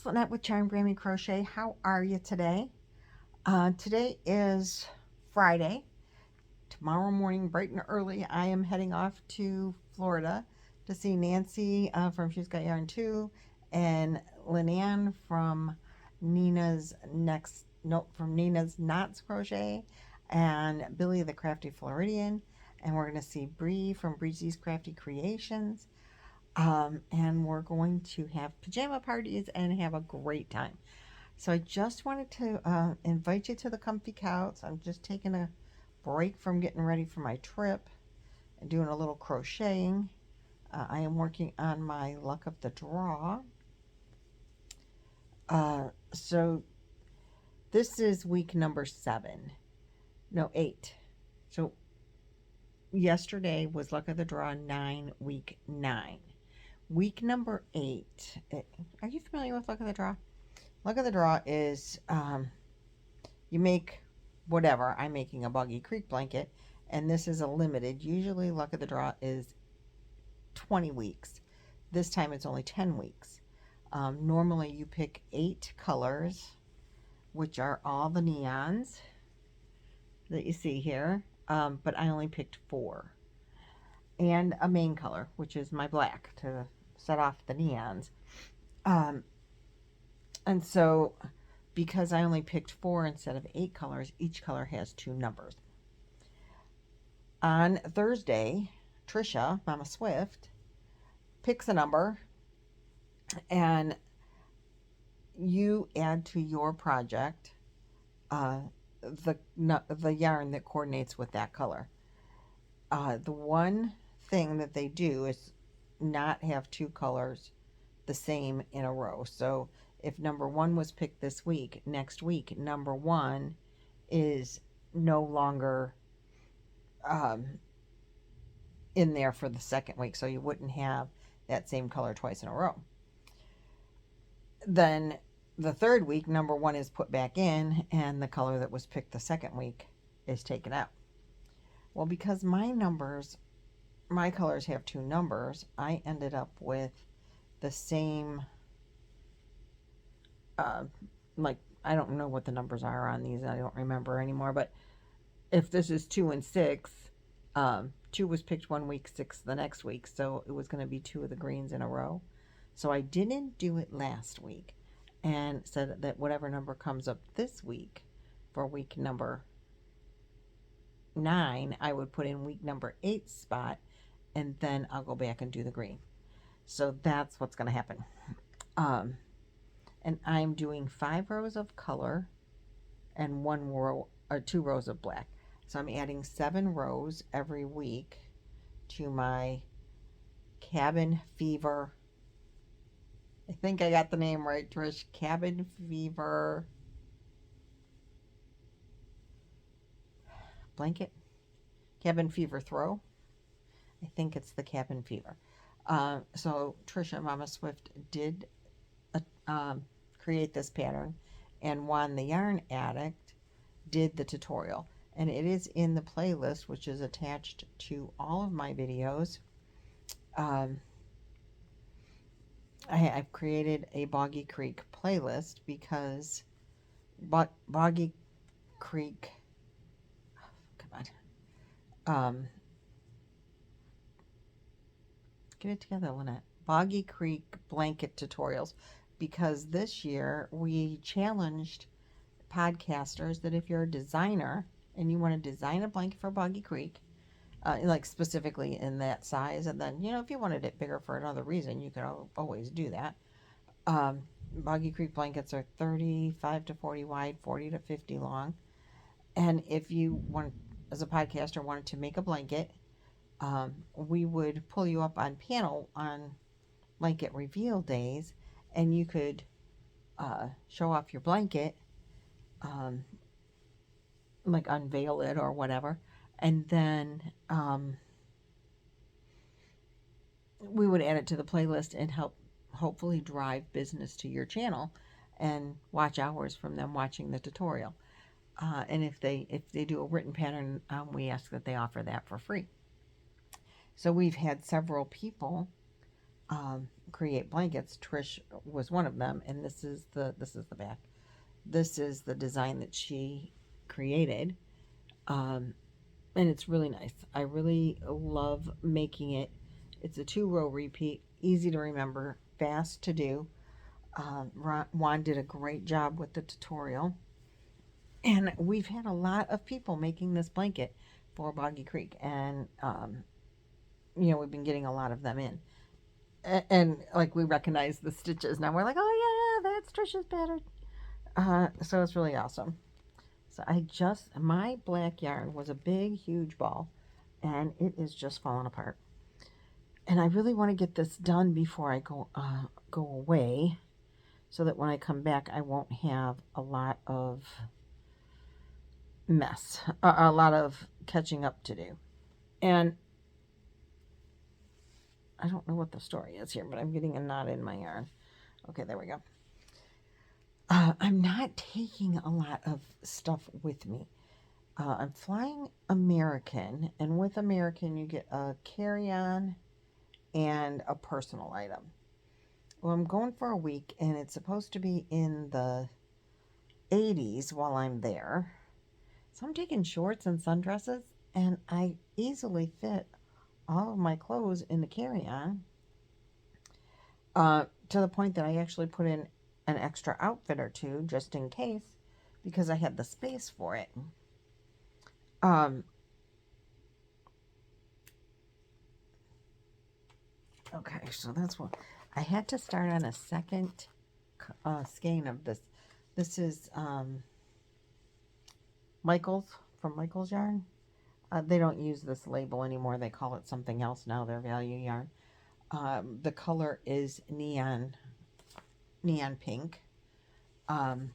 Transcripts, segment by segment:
it's Lynette with Charm Grammy Crochet. How are you today? Today is Friday. Tomorrow morning, bright and early, I am heading off to Florida to see Nancy from She's Got Yarn Too, and Lynanne from Nina's Knots Crochet, and Billy the Crafty Floridian, and we're going to see Bree from Breezy's Crafty Creations. And we're going to have pajama parties and have a great time. So I just wanted to invite you to the comfy couch. I'm just taking a break from getting ready for my trip and doing a little crocheting. I am working on my luck of the draw. So this is week number 7. No, 8. So yesterday was luck of the draw 9, week 9. Week number 8. Are you familiar with luck of the draw? Luck of the draw is you make whatever. I'm making a Boggy Creek blanket, and this is a limited. Usually luck of the draw is 20 weeks. This time it's only 10 weeks. Normally you pick 8 colors, which are all the neons that you see here, but I only picked 4. And a main color, which is my black, to set off the neons. And so, because I only picked 4 instead of 8 colors, each color has 2 numbers. On Thursday, Trisha, Mama Swift, picks a number, and you add to your project the yarn that coordinates with that color. The one thing that they do is not have 2 colors the same in a row. So if number 1 was picked this week, next week number 1 is no longer in there for the second week, so you wouldn't have that same color twice in a row. Then the third week, number 1 is put back in, and the color that was picked the second week is taken out. Well, because my colors have 2 numbers, I ended up with the same, like, I don't know what the numbers are on these. I don't remember anymore, but if this is 2 and 6, 2 was picked one week, 6 the next week, so it was going to be 2 of the greens in a row. So I didn't do it last week, and said that whatever number comes up this week for week number 9, I would put in week number 8 spot, and then I'll go back and do the green. So that's what's going to happen. And I'm doing 5 rows of color and 1 row or 2 rows of black. So I'm adding 7 rows every week to my Cabin Fever. I think I got the name right, Trish. Cabin Fever blanket. Cabin Fever throw. I think it's the Cabin Fever. So Trisha, Mama Swift, did create this pattern, and Juan the Yarn Addict did the tutorial, and it is in the playlist, which is attached to all of my videos. I've created a Boggy Creek playlist because Boggy Creek, come on, get it together, Lynette. Boggy Creek Blanket tutorials, because this year we challenged podcasters that if you're a designer and you want to design a blanket for Boggy Creek, like specifically in that size, and then, you know, if you wanted it bigger for another reason, you could always do that. Boggy Creek blankets are 35 to 40 wide, 40 to 50 long. And if you want, as a podcaster, wanted to make a blanket, we would pull you up on panel on blanket reveal days, and you could show off your blanket, like unveil it or whatever, and then we would add it to the playlist and help hopefully drive business to your channel and watch hours from them watching the tutorial. And if they do a written pattern, we ask that they offer that for free. So we've had several people create blankets. Trish was one of them, and this is the back. This is the design that she created, um, and it's really nice. I really love making it. It's a 2-row repeat, easy to remember, fast to do. Juan did a great job with the tutorial, and we've had a lot of people making this blanket for Boggy Creek, and we've been getting a lot of them in. And like we recognize the stitches now. We're like, oh yeah, that's Trisha's pattern. So it's really awesome. So my black yarn was a big, huge ball, and it is just falling apart. And I really want to get this done before I go away, so that when I come back, I won't have a lot of mess, a lot of catching up to do. And I don't know what the story is here, but I'm getting a knot in my yarn. Okay, there we go. I'm not taking a lot of stuff with me. I'm flying American, and with American, you get a carry-on and a personal item. Well, I'm going for a week, and it's supposed to be in the 80s while I'm there. So I'm taking shorts and sundresses, and I easily fit all of my clothes in the carry-on, to the point that I actually put in an extra outfit or two just in case, because I had the space for it. Okay, so that's what I had to start on a second skein of this. This is Michael's, from Michael's Yarn. They don't use this label anymore. They call it something else now, their value yarn. The color is neon pink. And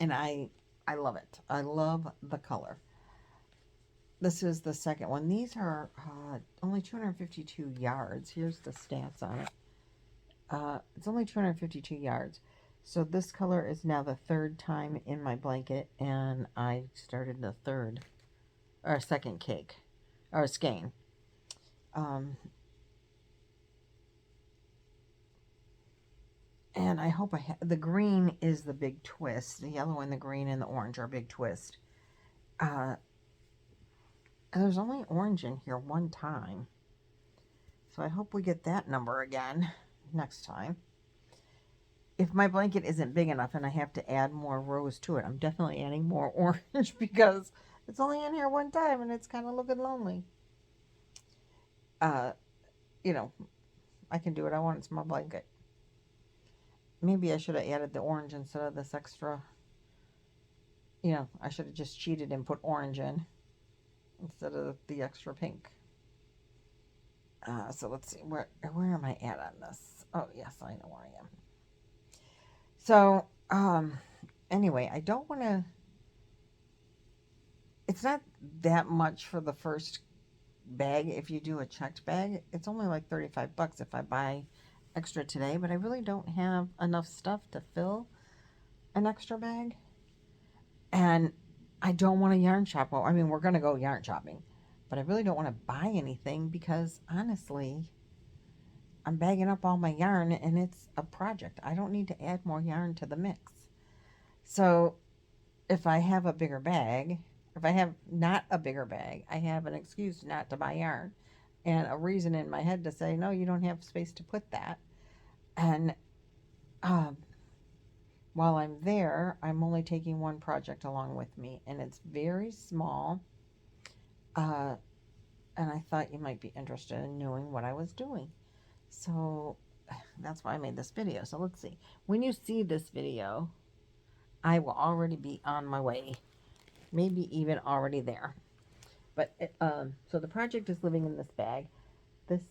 I love it. I love the color. This is the second one. These are only 252 yards. Here's the stats on it. It's only 252 yards. So this color is now the third time in my blanket, and I started the second cake, or skein. And I hope the green is the big twist. The yellow and the green and the orange are a big twist. There's only orange in here one time. So I hope we get that number again next time. If my blanket isn't big enough and I have to add more rows to it, I'm definitely adding more orange, because it's only in here one time and it's kind of looking lonely. I can do what I want. It's my blanket. Maybe I should have added the orange instead of this extra. I should have just cheated and put orange in instead of the extra pink. So let's see, where am I at on this? Oh, yes, I know where I am. So, anyway, I don't want to, it's not that much for the first bag. If you do a checked bag, it's only like $35 if I buy extra today, but I really don't have enough stuff to fill an extra bag. And I don't want to yarn shop. Well, I mean, we're going to go yarn shopping, but I really don't want to buy anything, because honestly, I'm bagging up all my yarn and it's a project. I don't need to add more yarn to the mix. So if I have a bigger bag, if I have not a bigger bag, I have an excuse not to buy yarn and a reason in my head to say, no, you don't have space to put that. And while I'm there, I'm only taking one project along with me, and it's very small. And I thought you might be interested in knowing what I was doing. So that's why I made this video. So let's see. When you see this video, I will already be on my way. Maybe even already there. But so the project is living in this bag. This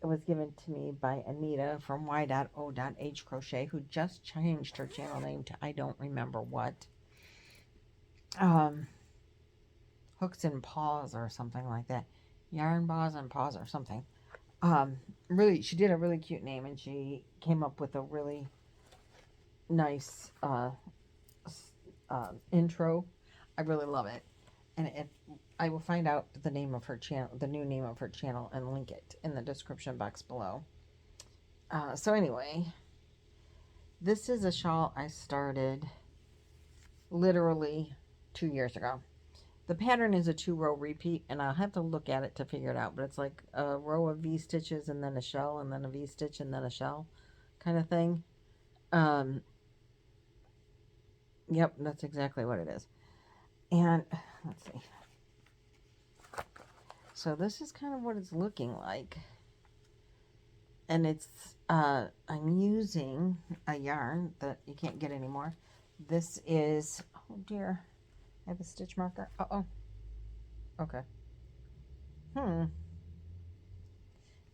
was given to me by Anita from Y.O.H Crochet, who just changed her channel name to I don't remember what. Hooks and Paws or something like that. Yarn Paws and Paws or something. Really, she did a really cute name, and she came up with a really nice intro. I really love it, and I will find out the name of her channel, the new name of her channel, and link it in the description box below. So anyway, this is a shawl I started literally 2 years ago. The pattern is a 2-row repeat, and I'll have to look at it to figure it out, but it's like a row of V stitches and then a shell and then a V stitch and then a shell kind of thing. Um, yep, that's exactly what it is. And let's see. So this is kind of what it's looking like. And it's, I'm using a yarn that you can't get anymore. This is, oh dear, I have a stitch marker. Uh-oh. Okay. I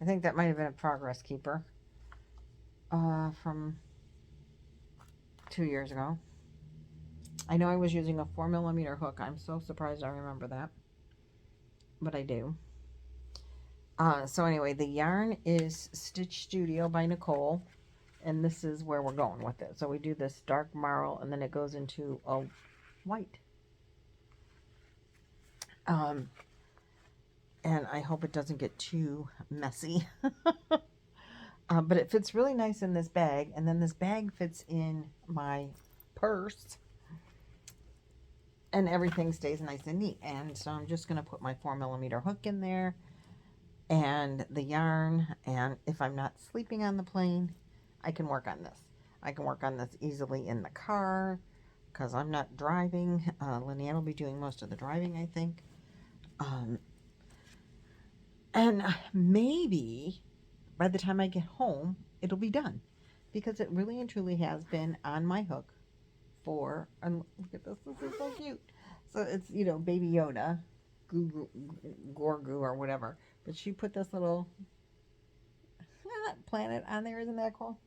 think that might have been a progress keeper from 2 years ago. I know I was using a 4mm hook. I'm so surprised I remember that, but I do. So anyway, the yarn is Stitch Studio by Nicole, and this is where we're going with it. So we do this dark marl, and then it goes into a white. And I hope it doesn't get too messy. But it fits really nice in this bag, and then this bag fits in my purse, and everything stays nice and neat. And so I'm just going to put my 4mm hook in there and the yarn, and if I'm not sleeping on the plane, I can work on this. I can work on this easily in the car because I'm not driving. Lynette will be doing most of the driving, I think. And maybe by the time I get home, it'll be done, because it really and truly has been on my hook for, and look at this is so cute. So it's, you know, Baby Yoda, Gorgu or whatever, but she put this little planet on there. Isn't that cool?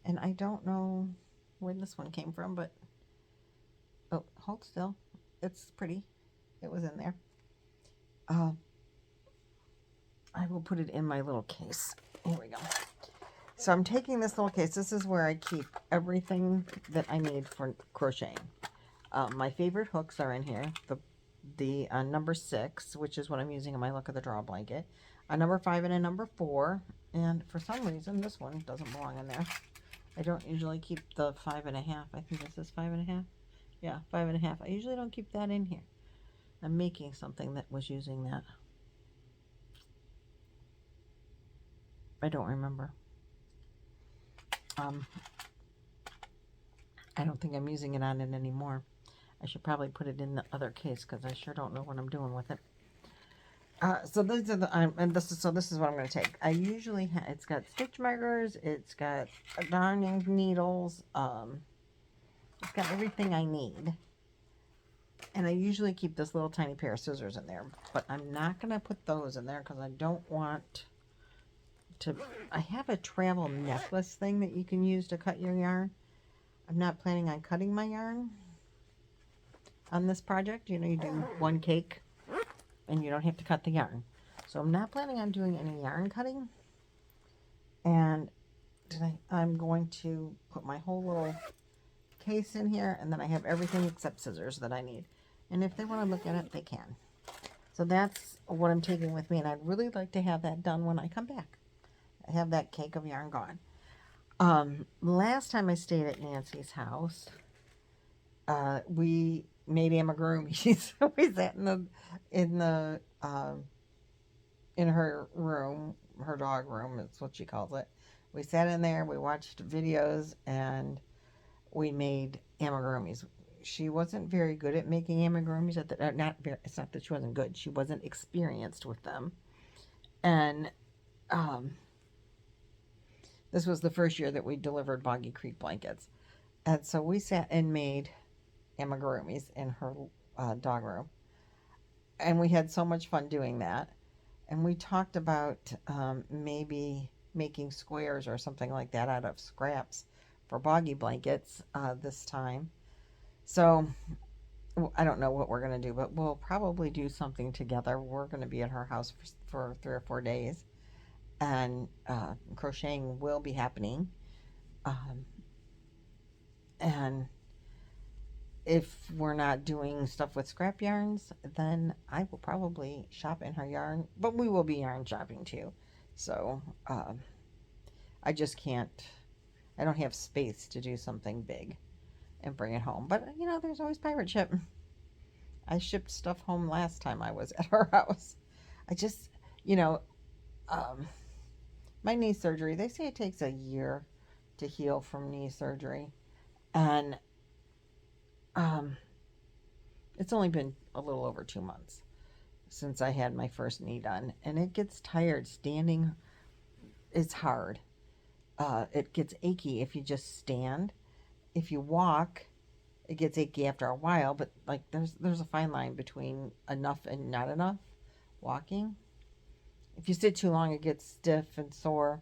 And I don't know where this one came from, but oh, hold still. It's pretty. It was in there. I will put it in my little case. Here we go. So I'm taking this little case. This is where I keep everything that I need for crocheting. My favorite hooks are in here. The number 6, which is what I'm using in my Look of the Draw blanket. A number 5 and a number 4. And for some reason, this one doesn't belong in there. I don't usually keep the 5.5. I think this is 5.5. Yeah, 5.5. I usually don't keep that in here. I'm making something that was using that. I don't remember. I don't think I'm using it on it anymore. I should probably put it in the other case because I sure don't know what I'm doing with it. So these are the and this is what I'm going to take. I usually it's got stitch markers, it's got darning needles, it's got everything I need. And I usually keep this little tiny pair of scissors in there, but I'm not going to put those in there because I don't want to. I have a travel necklace thing that you can use to cut your yarn. I'm not planning on cutting my yarn on this project. You know, you do one cake and you don't have to cut the yarn. So I'm not planning on doing any yarn cutting. And I'm going to put my whole little case in here, and then I have everything except scissors that I need. And if they want to look at it, they can. So that's what I'm taking with me, and I'd really like to have that done when I come back. I have that cake of yarn gone. Last time I stayed at Nancy's house, we made amigurumis. We sat in her room, her dog room, is what she calls it. We sat in there, we watched videos, and we made amigurumis. She wasn't very good at making amigurumis. It's not that she wasn't good. She wasn't experienced with them. And this was the first year that we delivered Boggy Creek blankets. And so we sat and made amigurumis in her dog room. And we had so much fun doing that. And we talked about maybe making squares or something like that out of scraps for Boggy blankets this time. So I don't know what we're going to do, but we'll probably do something together. We're going to be at her house for 3 or 4 days, and crocheting will be happening. And if we're not doing stuff with scrap yarns, then I will probably shop in her yarn, but we will be yarn shopping too. So I just can't, I don't have space to do something big and bring it home. But, there's always pirate ship. I shipped stuff home last time I was at our house. I just, you know, um, my knee surgery, they say it takes a year to heal from knee surgery. And um, it's only been a little over 2 months since I had my first knee done. And it gets tired. Standing is hard. It gets achy if you just stand. If you walk, it gets achy after a while. But like there's a fine line between enough and not enough walking. If you sit too long, it gets stiff and sore.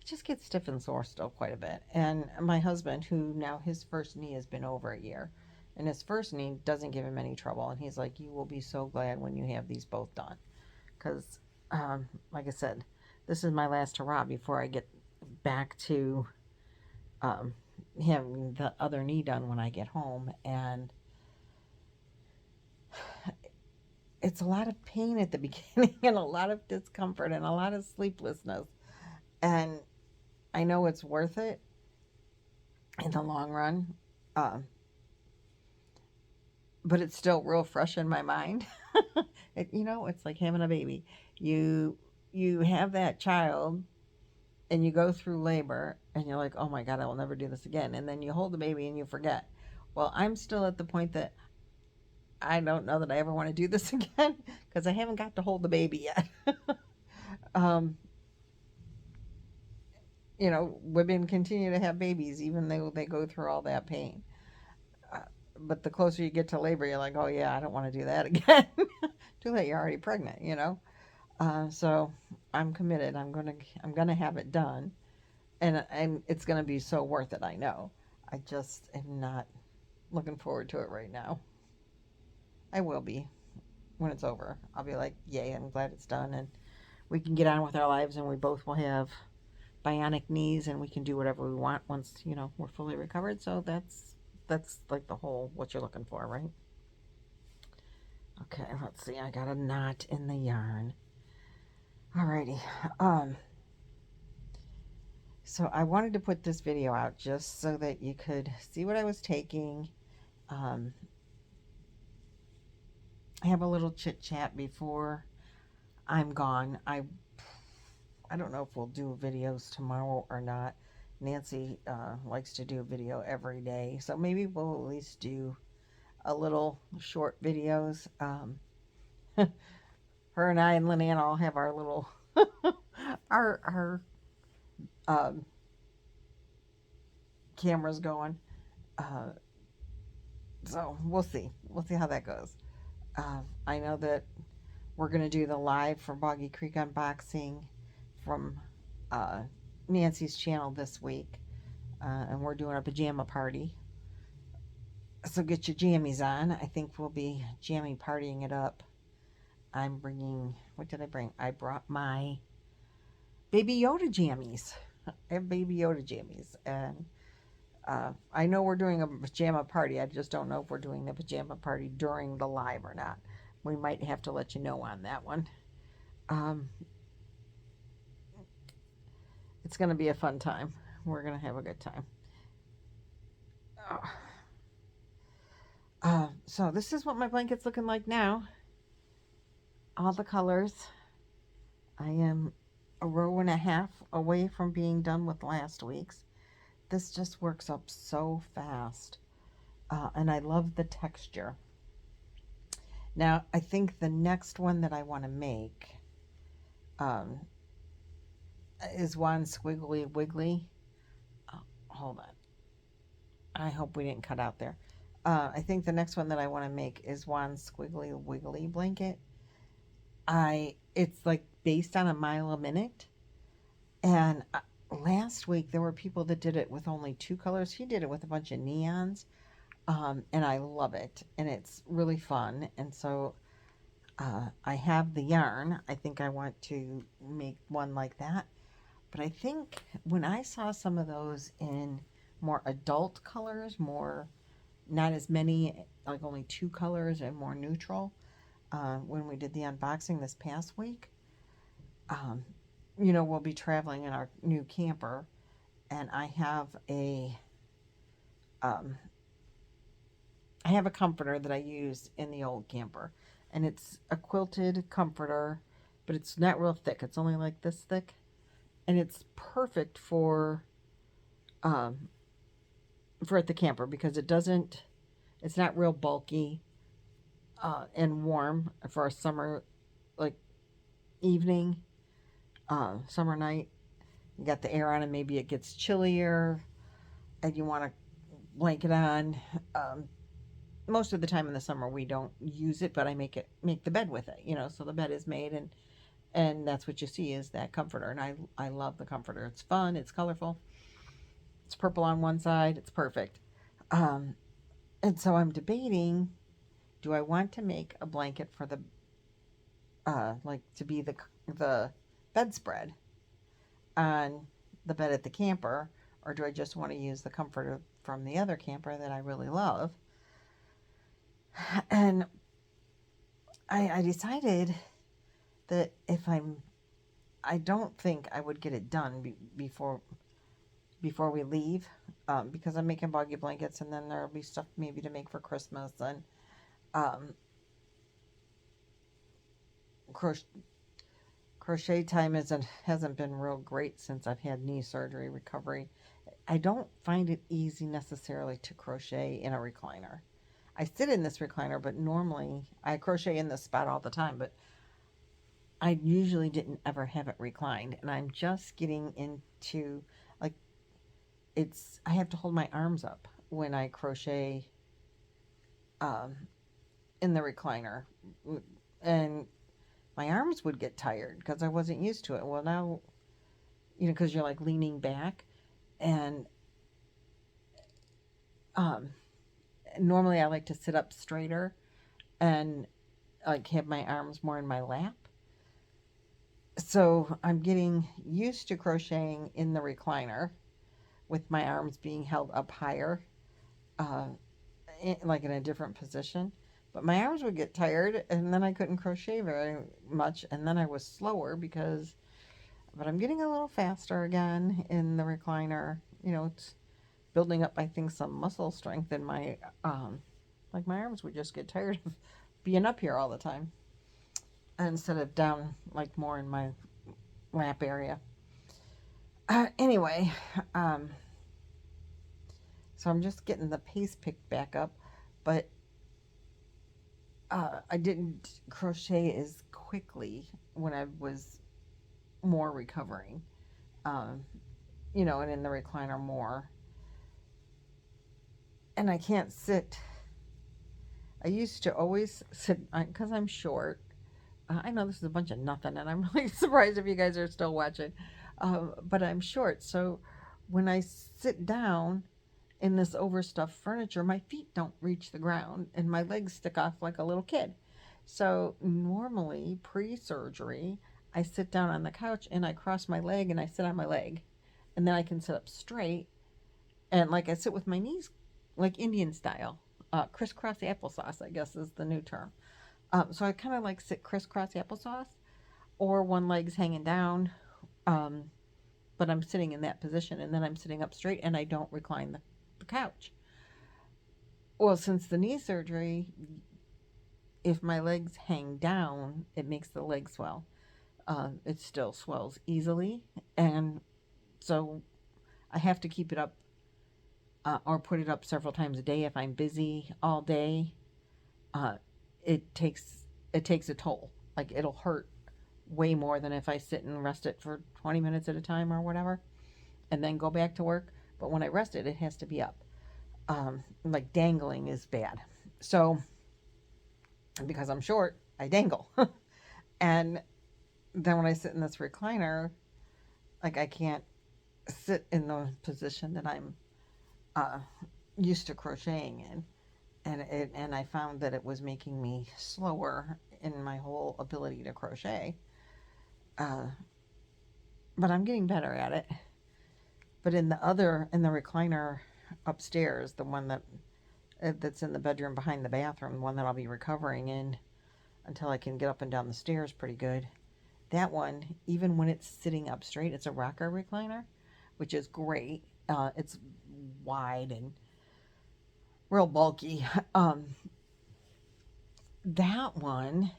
It just gets stiff and sore still quite a bit. And my husband, who now his first knee has been over a year, and his first knee doesn't give him any trouble. And he's like, you will be so glad when you have these both done. Because, like I said, this is my last hurrah before I get back to um, having the other knee done when I get home. And it's a lot of pain at the beginning and a lot of discomfort and a lot of sleeplessness. And I know it's worth it in the long run. Um, but it's still real fresh in my mind. It's like having a baby. You have that child and you go through labor and you're like, oh my God, I will never do this again. And then you hold the baby and you forget. Well, I'm still at the point that I don't know that I ever want to do this again because I haven't got to hold the baby yet. um, Women continue to have babies even though they go through all that pain. Uh, but the closer you get to labor, you're like, oh yeah, I don't want to do that again. Too late, you're already pregnant. So I'm committed. I'm gonna have it done, and it's gonna be so worth it. I know. I just am not looking forward to it right now. I will be when it's over. I'll be like, yay! I'm glad it's done, and we can get on with our lives, and we both will have bionic knees, and we can do whatever we want once we're fully recovered. So that's like the whole what you're looking for, right? Okay, let's see. I got a knot in the yarn. Alrighty. So I wanted to put this video out just so that you could see what I was taking. Um, have a little chit chat before I'm gone. I don't know if we'll do videos tomorrow or not. Nancy likes to do a video every day, so maybe we'll at least do a little short videos. Her and I and Lynanne all have our little our um, cameras going. Uh, so we'll see. We'll see how that goes. I know that we're going to do the live for Boggy Creek unboxing from uh, Nancy's channel this week. And we're doing a pajama party. So get your jammies on. I think we'll be jammy partying it up. I'm bringing, what did I bring? I brought my Baby Yoda jammies. I have Baby Yoda jammies. And I know we're doing a pajama party. I just don't know if we're doing the pajama party during the live or not. We might have to let you know on that one. It's going to be a fun time. We're going to have a good time. So this is what my blanket's looking like now. All the colors. I am a row and a half away from being done with last week's. This just works up so fast. And I love the texture. Now, I think the next one that I want to make is one Squiggly Wiggly. Oh, hold on. I hope we didn't cut out there. I think the next one that I want to make is one Squiggly Wiggly blanket. It's like based on a mile a minute. And last week there were people that did it with only 2 colors. He did it with a bunch of neons. And I love it. And it's really fun. And so I have the yarn. I think I want to make one like that. But I think when I saw some of those in more adult colors, not as many, like only 2 colors and more neutral, when we did the unboxing this past week, we'll be traveling in our new camper, and um, I have a comforter that I used in the old camper, and it's a quilted comforter, but it's not real thick. It's only like this thick, and it's perfect um, for at the camper because it's not real bulky and warm for a summer like evening, summer night. You got the air on, and maybe it gets chillier, and you want a blanket on. Um, Most of the time in the summer we don't use it, but I make the bed with it, so the bed is made, and that's what you see is that comforter, and I love the comforter. It's fun, it's colorful, it's purple on one side, it's perfect. Um, and so I'm debating, do I want to make a blanket for the like to be the bedspread on the bed at the camper, or do I just want to use the comforter from the other camper that I really love? And I decided that I don't think I would get it done before we leave, because I'm making boggy blankets, and then there'll be stuff maybe to make for Christmas, and um, crochet time hasn't been real great since I've had knee surgery recovery. I don't find it easy necessarily to crochet in a recliner. I sit in this recliner, but normally I crochet in this spot all the time, but I usually didn't ever have it reclined, and I'm just getting into like I have to hold my arms up when I crochet um, in the recliner, and my arms would get tired because I wasn't used to it. Well, now, because you're like leaning back, and um, normally I like to sit up straighter and like have my arms more in my lap. So I'm getting used to crocheting in the recliner with my arms being held up higher, uh, like in a different position. But my arms would get tired, and then I couldn't crochet very much, and then I was slower but I'm getting a little faster again in the recliner. It's building up, I think, some muscle strength in like my arms would just get tired of being up here all the time instead of down, like more in my lap area. Anyway, um, so I'm just getting the pace picked back up, but I didn't crochet as quickly when I was more recovering, um, and in the recliner more. And I can't sit. I used to always sit because I'm short. I know this is a bunch of nothing, and I'm really surprised if you guys are still watching. But I'm short, so when I sit down in this overstuffed furniture, my feet don't reach the ground, and my legs stick off like a little kid. So normally, pre-surgery, I sit down on the couch and I cross my leg and I sit on my leg, and then I can sit up straight, and like I sit with my knees, like Indian style, crisscross applesauce, I guess is the new term. So I kind of like sit crisscross applesauce, or one leg's hanging down, um, but I'm sitting in that position, and then I'm sitting up straight, and I don't recline the couch. Well, since the knee surgery, if my legs hang down, it makes the leg swell. It still swells easily, and so I have to keep it up, or put it up several times a day if I'm busy all day. Uh, it takes a toll. Like it'll hurt way more than if I sit and rest it for 20 minutes at a time or whatever, and then go back to work. But when I rest it, it has to be up. Like dangling is bad. So because I'm short, I dangle. And then when I sit in this recliner, like I can't sit in the position that I'm uh, used to crocheting in, and I found that it was making me slower in my whole ability to crochet. Uh, but I'm getting better at it. But in the recliner upstairs, the one that's in the bedroom behind the bathroom, the one that I'll be recovering in until I can get up and down the stairs pretty good. That one, even when it's sitting up straight, it's a rocker recliner, which is great. It's wide and real bulky. That one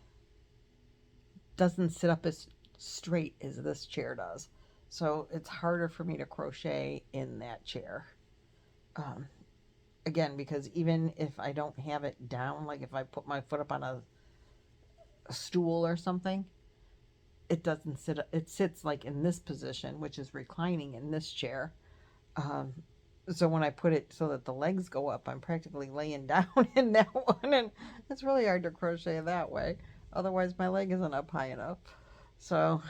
doesn't sit up as straight as this chair does. So it's harder for me to crochet in that chair. Um, Again, because even if I don't have it down, like if I put my foot up on a stool or something, it doesn't sit, it sits like in this position, which is reclining in this chair. Um, so when I put it so that the legs go up, I'm practically laying down in that one, and it's really hard to crochet that way. Otherwise, my leg isn't up high enough. So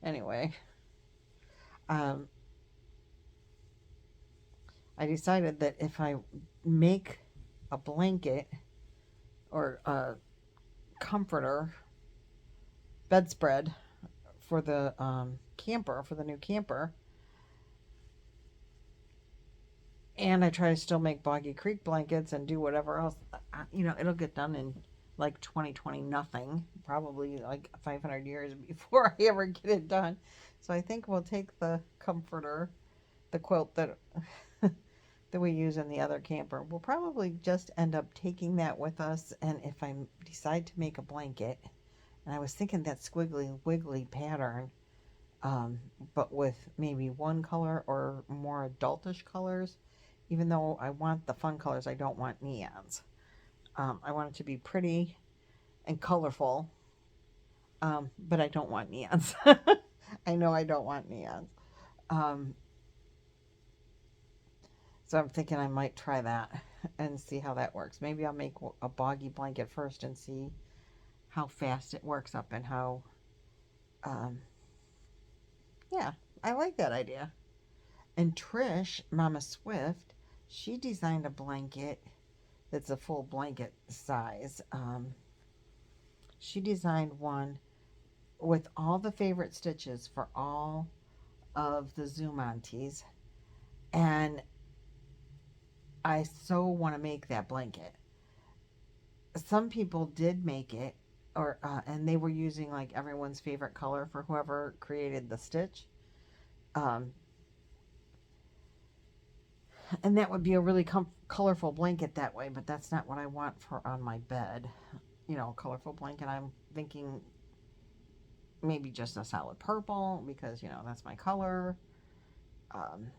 anyway, um, I decided that if I make a blanket or a comforter bedspread for the camper, for the new camper, and I try to still make Boggy Creek blankets and do whatever else, it'll get done in like 2020 nothing, probably like 500 years before I ever get it done. So I think we'll take the comforter, the quilt that that we use in the other camper. We'll probably just end up taking that with us, and if I decide to make a blanket, and I was thinking that squiggly wiggly pattern, but with maybe one color or more adultish colors. Even though I want the fun colors, I don't want neons. I want it to be pretty and colorful, but I don't want neons. I know I don't want neons. Um, so I'm thinking I might try that and see how that works. Maybe I'll make a boggy blanket first and see how fast it works up and how, um, yeah, I like that idea. And Trish, Mama Swift, she designed a blanket that's a full blanket size. She designed one with all the favorite stitches for all of the Zoom aunties. And I so want to make that blanket. Some people did make it, or and they were using like everyone's favorite color for whoever created the stitch. Um, and that would be a really colorful blanket that way, but that's not what I want for on my bed. Colorful blanket. I'm thinking maybe just a solid purple because that's my color. Um,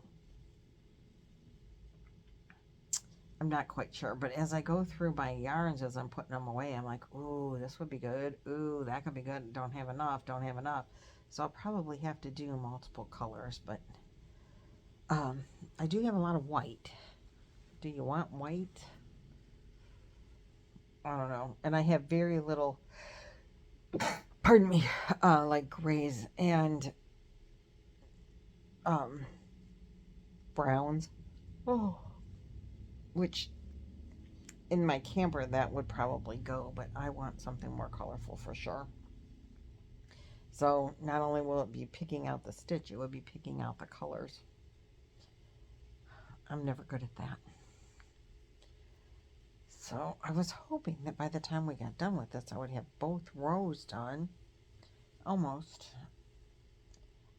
I'm not quite sure, but as I go through my yarns as I'm putting them away, I'm like, ooh, this would be good. Ooh, that could be good. Don't have enough. Don't have enough. So I'll probably have to do multiple colors, but I do have a lot of white. Do you want white? I don't know. And I have very little, pardon me, like grays and um, browns. Oh, which in my camper that would probably go, but I want something more colorful for sure. So not only will it be picking out the stitch, it would be picking out the colors. I'm never good at that. So I was hoping that by the time we got done with this, I would have both rows done. Almost.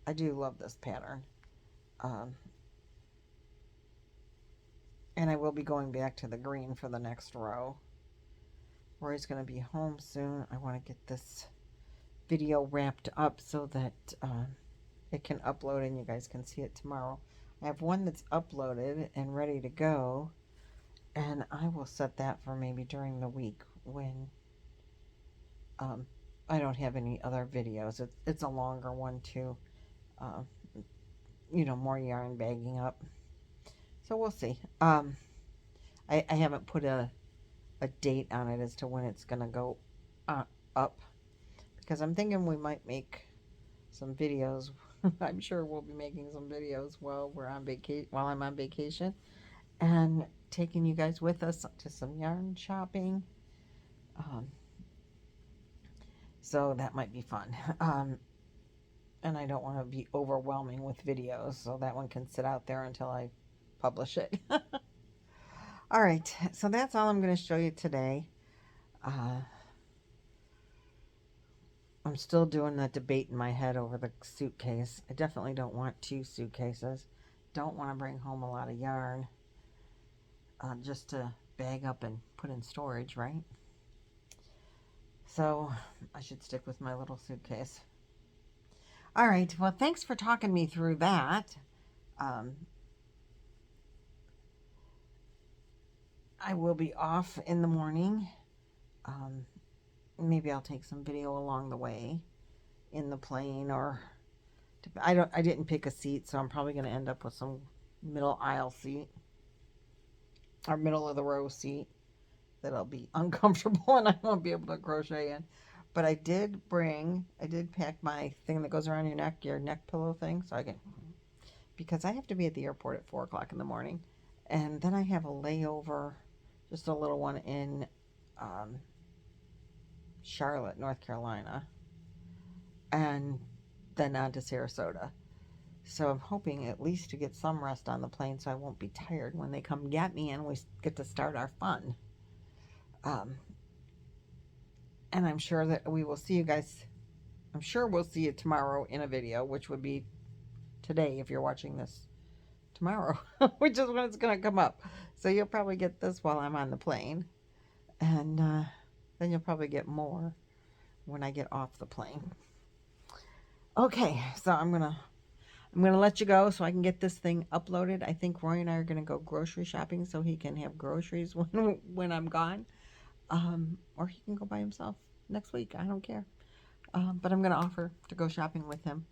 I do love this pattern. And I will be going back to the green for the next row. Rory's going to be home soon. I want to get this video wrapped up so that it can upload and you guys can see it tomorrow. I have one that's uploaded and ready to go, and I will set that for maybe during the week when I don't have any other videos. It's a longer one too. Uh, more yarn bagging up. So we'll see. I haven't put a date on it as to when it's going to go up, because I'm thinking we might make some videos. I'm sure we'll be making some videos while we're on vacation, while I'm on vacation, and taking you guys with us to some yarn shopping. So that might be fun. And I don't want to be overwhelming with videos, so that one can sit out there until I publish it. All right, so that's all I'm going to show you today. I'm still doing that debate in my head over the suitcase. I definitely don't want 2 suitcases. Don't want to bring home a lot of yarn just to bag up and put in storage, right? So I should stick with my little suitcase. All right. Well, thanks for talking me through that. I will be off in the morning. Maybe I'll take some video along the way in the plane, or I didn't pick a seat, so I'm probably going to end up with some middle aisle seat or middle of the row seat that'll be uncomfortable and I won't be able to crochet in. But I did pack my thing that goes around your neck pillow thing, so I can, because I have to be at the airport at 4 o'clock in the morning, and then I have a layover, just a little one in Charlotte, North Carolina, and then on to Sarasota. So I'm hoping at least to get some rest on the plane so I won't be tired when they come get me and we get to start our fun. And I'm sure that we will see you guys. I'm sure we'll see you tomorrow in a video, which would be today if you're watching this tomorrow, which is when it's going to come up. So you'll probably get this while I'm on the plane. And then you'll probably get more when I get off the plane. Okay, so I'm gonna let you go so I can get this thing uploaded. I think Roy and I are gonna go grocery shopping so he can have groceries when I'm gone, or he can go by himself next week. I don't care, but I'm gonna offer to go shopping with him.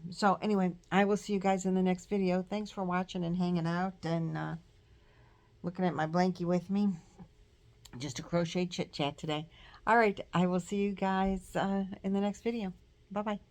So anyway, I will see you guys in the next video. Thanks for watching and hanging out and looking at my blankie with me. Just a crochet chit chat today. All right, I will see you guys in the next video. Bye bye.